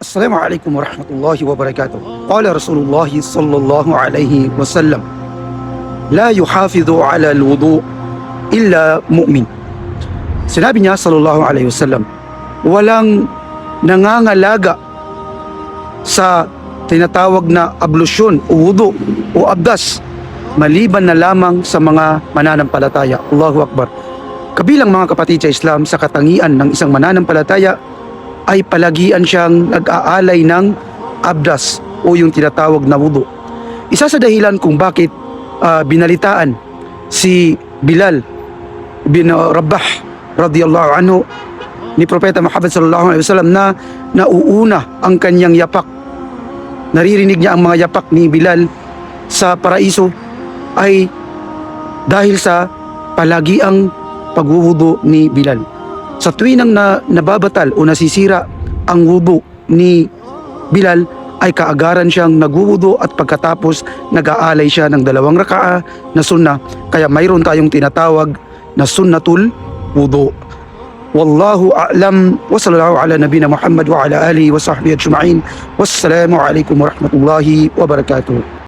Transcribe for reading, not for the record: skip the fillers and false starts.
Assalamualaikum warahmatullahi wabarakatuh. Qala Rasulullah sallallahu alaihi wasallam, la yuhafidhu ala al-wudu illa mu'min. Sinabi niya sallallahu alaihi wasallam, walang nangangalaga sa tinatawag na ablusyon o wudu o abdas maliban na lamang sa mga mananampalataya. Allahu Akbar. Kabilang mga kapatid sa Islam, sa katangian ng isang mananampalataya ay palagian siyang nag-aalay ng abdas o yung tinatawag na wudu. Isa sa dahilan kung bakit binalitaan si Bilal bin Rabah radiyallahu anhu ni Propeta Muhammad sallallahu alaihi wasallam na nauuna ang kanyang yapak. Naririnig niya ang mga yapak ni Bilal sa paraiso ay dahil sa palagiang pagwuwudu ni Bilal. Sa tuwing nababatal o nasisira ang wudu ni Bilal ay kaagaran siyang nagwuwudu at pagkatapos nag-aalay siya ng 2 raka'a na sunnah. Kaya mayroon tayong tinatawag na sunnatul wudu. Wallahu a'lam wa sallallahu ala nabina Muhammad wa ala alihi wa sahbihi ajma'in. Wassalamu alaikum warahmatullahi wabarakatuh.